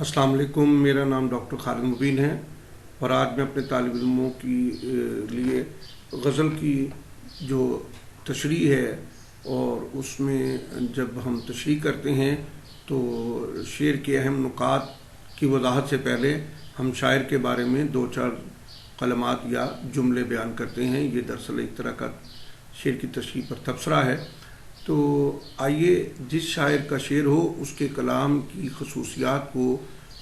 अस्सलाम वालेकुम। मेरा नाम डॉक्टर खालिद मुबीन है और आज मैं अपने तालिब इल्मों की लिए गज़ल की जो तशरीह है और उसमें जब हम तशरीह करते हैं तो शेर के अहम नुकात की वजाहत से पहले हम शायर के बारे में दो चार कलमात या जुमले बयान करते हैं। ये दरअसल एक तरह का शेर की तशरीह पर तबसरा है। तो आइए जिस शायर का शेर हो उसके कलाम की खसूसियात को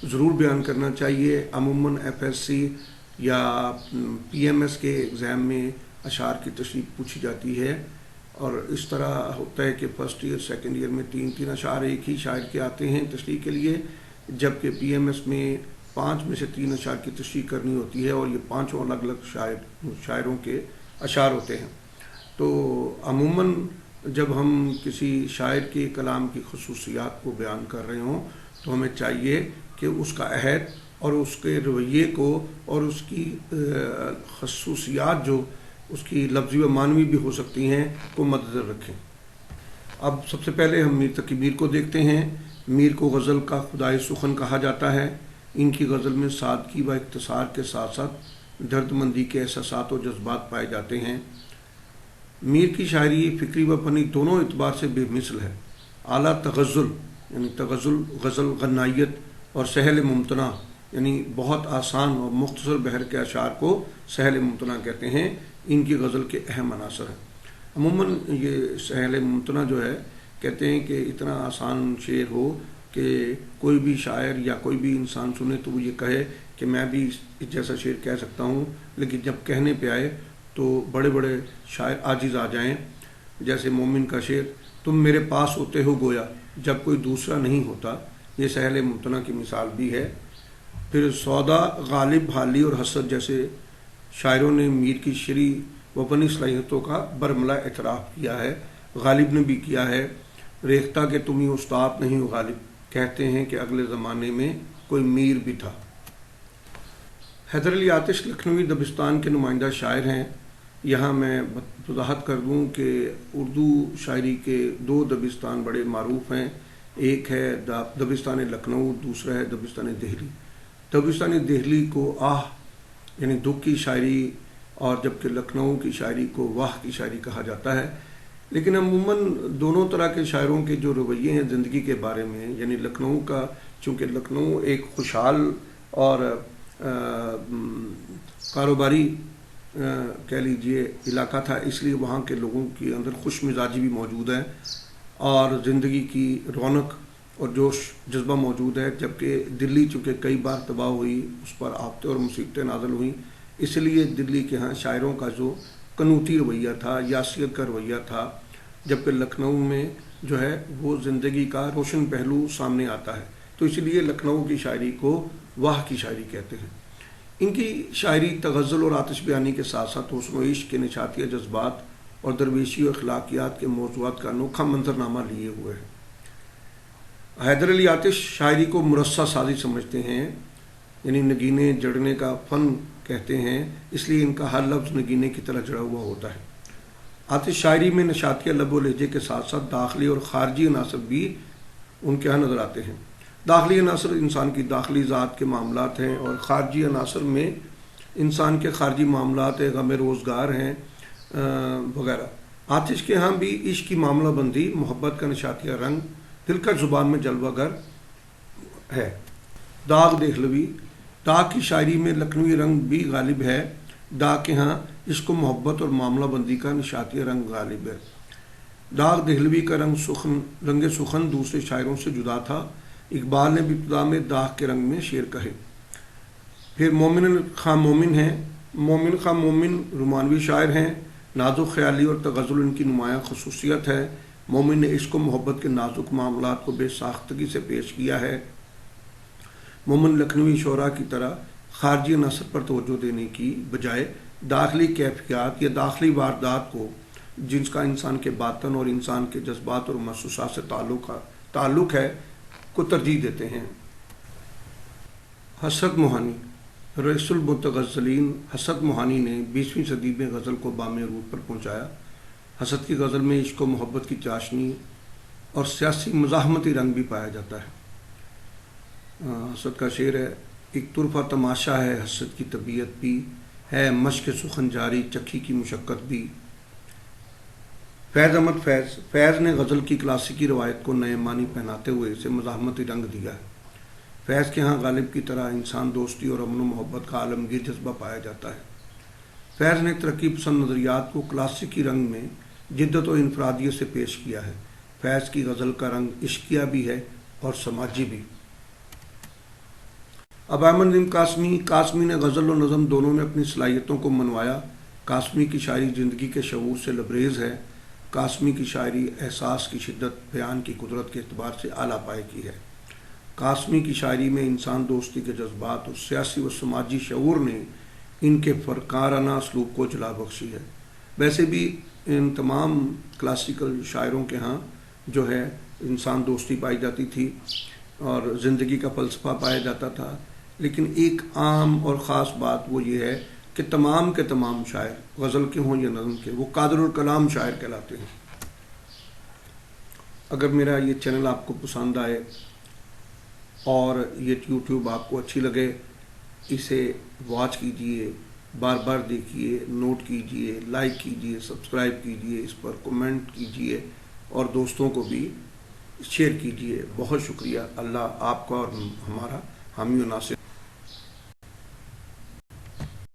ज़रूर बयान करना चाहिए। अमूमन एफएससी या पीएमएस के एग्ज़ाम में अशार की तशरीह पूछी जाती है और इस तरह होता है कि फ़र्स्ट ईयर सेकंड ईयर में तीन तीन अशार एक ही शायर के आते हैं तशरीह के लिए, जबकि पीएमएस में 5 में से 3 अशार की तशरीह करनी होती है और ये पाँचों अलग अलग शायरों के अशार होते हैं। तो अमूमन जब हम किसी शायर के कलाम की खसूसियात को बयान कर रहे हों तो हमें चाहिए कि उसका अहद और उसके रवैये को और उसकी खसूसियात जो उसकी लफ्ज़ी व मानवी भी हो सकती हैं को मद्देनज़र रखें। अब सबसे पहले हम मीर तकी मीर को देखते हैं। मीर को गज़ल का खुदाई सुखन कहा जाता है। इनकी गज़ल में सादगी व इख्तिसार के साथ साथ दर्दमंदी के एहसासात और जज्बात पाए जाते हैं। मीर की शायरी फ़िक्री व फ़नी दोनों एतबार से बेमिसल है। आला तगज़ुल यानी तगज़ुल गज़ल गन्नायत और सहल मुमतना यानी बहुत आसान और मुख्तसर बहर के अशार को सहल मुमतना कहते हैं। इनकी गज़ल के अहम अनासर हैं। अमूमन ये सहल मुमतना जो है कहते हैं कि इतना आसान शेर हो कि कोई भी शायर या कोई भी इंसान सुने तो वो ये कहे कि मैं भी इस जैसा शेर कह सकता हूँ, लेकिन जब कहने पे आए तो बड़े बड़े शायर आजिज़ आ जाएं। जैसे मोमिन का शेर, तुम मेरे पास होते हो गोया जब कोई दूसरा नहीं होता, ये सहल मुमतना की मिसाल भी है। फिर सौदा, गालिब, हाली और हसद जैसे शायरों ने मीर की शरी व फनी सलाहियतों का बरमला एतराफ़ किया है। गालिब ने भी किया है, रेख्ता के तुम ही उस्ताद नहीं हो गालिब, कहते हैं कि अगले ज़माने में कोई मीर भी था। हैदर अली आतिश लखनवी दबिस्तान के नुमाइंदा शायर हैं। यहाँ मैं वजाहत कर दूँ कि उर्दू शायरी के 2 दबिस्तान बड़े मारूफ हैं। एक है दबिस्तान लखनऊ, दूसरा है दबिस्तान दिल्ली। दबिस्तान दिल्ली को आह यानी दुख की शायरी और जबकि लखनऊ की शायरी को वाह की शायरी कहा जाता है। लेकिन अमूमन दोनों तरह के शायरों के जो रवैये हैं ज़िंदगी के बारे में, यानी लखनऊ का, चूँकि लखनऊ एक खुशहाल और कारोबारी कह लीजिए इलाका था, इसलिए वहाँ के लोगों के अंदर खुश मिजाजी भी मौजूद है और ज़िंदगी की रौनक और जोश जज्बा मौजूद है। जबकि दिल्ली चूँकि कई बार तबाह हुई, उस पर आफतें और मुसीबतें नाज़िल हुई, इसलिए दिल्ली के यहाँ शायरों का जो कनूती रवैया था, यासियत का रवैया था, जबकि लखनऊ में जो है वो ज़िंदगी का रोशन पहलू सामने आता है। तो इसलिए लखनऊ की शायरी को वाह की शायरी कहते हैं। इनकी शायरी तगज़्ज़ुल और आतिश बयानी के साथ साथ हुस्न व इश्क के निशातिया जज्बात और दरवेशी और अखलाकियात के मौज़ूआत का अनोखा मंजरनामा लिए हुए है। हैदर अली आतिश शायरी को मुरस्सा साजी समझते हैं, यानी नगीने जड़ने का फ़न कहते हैं, इसलिए इनका हर लफ्ज़ नगीने की तरह जड़ा हुआ होता है। आतिश शायरी में नशातिया लब व लहजे के साथ साथ दाखिली और ख़ारजी अनासर भी उनके यहाँ नज़र आते हैं। दाखिली अनासर इंसान की दाखिली ज़ात के मामलात हैं और ख़ारजी अनासर में इंसान के ख़ारजी मामलात हैं, गम रोज़गार हैं वगैरह। आतिश के यहाँ भी इश्क की मामला बंदी, मोहब्बत का नशातिया रंग, दिलकश ज़ुबान में जलवागर है। दाग देहलवी, दाग की शायरी में लखनवी रंग भी गालिब है। दाग के यहाँ इश्क मोहब्बत और मामला बंदी का नशातिया रंग गालिब है। दाग देहलवी का रंग सुखन दूसरे शायरों से जुदा था। इकबाल ने भी इब्तिदा में दाग के रंग में शेर कहे। फिर मोमिन खां मोमिन हैं। मोमिन खां मोमिन रोमानवी शायर हैं। नाजुक ख्याली और तगज़्ज़ुल इनकी नुमायाँ खसूसियत है। मोमिन ने इश्क मोहब्बत के नाजुक मामलात को बेसाख्तगी से पेश किया है। मोमिन लखनवी शोरा की तरह ख़ारजी नसर पर तवज्जो देने की बजाय दाखिली कैफियत या दाखिली वारदात को, जिनका इंसान के बातन और इंसान के जज्बात और महसूसात से ताल्लुक़ है, को तरजीह देते हैं। हसरत मोहानी, रईसुल मुतगज़्ज़लीन हसरत मोहानी ने 20वीं सदी में गज़ल को बामे रूप पर पहुँचाया। हसरत की गज़ल में इश्क व मोहब्बत की चाशनी और सियासी मज़ाहमती रंग भी पाया जाता है। حسد کا شعر ہے، ایک طرفہ تماشا ہے حسد کی طبیعت بھی، ہے مشق سخن جاری چکی کی مشقت بھی۔ فیض احمد فیض نے غزل کی کلاسیکی روایت کو نئے معنی پہناتے ہوئے اسے مزاحمتی رنگ دیا ہے۔ فیض کے ہاں غالب کی طرح انسان دوستی اور امن و محبت کا عالمگیر جذبہ پایا جاتا ہے۔ فیض نے ترقی پسند نظریات کو کلاسیکی رنگ میں جدت و انفرادیت سے پیش کیا ہے۔ فیض کی غزل کا رنگ عشقیہ بھی ہے اور سماجی بھی۔ اب احمد ندیم قاسمی نے غزل و نظم دونوں میں اپنی صلاحیتوں کو منوایا۔ قاسمی کی شاعری زندگی کے شعور سے لبریز ہے۔ قاسمی کی شاعری احساس کی شدت، بیان کی قدرت کے اعتبار سے اعلیٰ پائے کی ہے۔ قاسمی کی شاعری میں انسان دوستی کے جذبات اور سیاسی و سماجی شعور نے ان کے فنکارانہ اسلوب کو جلا بخشی ہے۔ ویسے بھی ان تمام کلاسیکل شاعروں کے ہاں جو ہے انسان دوستی پائی جاتی تھی اور زندگی کا فلسفہ پایا جاتا تھا، لیکن ایک عام اور خاص بات وہ یہ ہے کہ تمام کے تمام شاعر، غزل کے ہوں یا نظم کے، وہ قادر الکلام شاعر کہلاتے ہیں۔ اگر میرا یہ چینل آپ کو پسند آئے اور یہ یوٹیوب آپ کو اچھی لگے، اسے واچ کیجئے، بار بار دیکھیے، نوٹ کیجئے، لائک کیجئے، سبسکرائب کیجئے، اس پر کمنٹ کیجئے اور دوستوں کو بھی شیئر کیجئے۔ بہت شکریہ۔ اللہ آپ کا اور ہمارا حامی و ناصر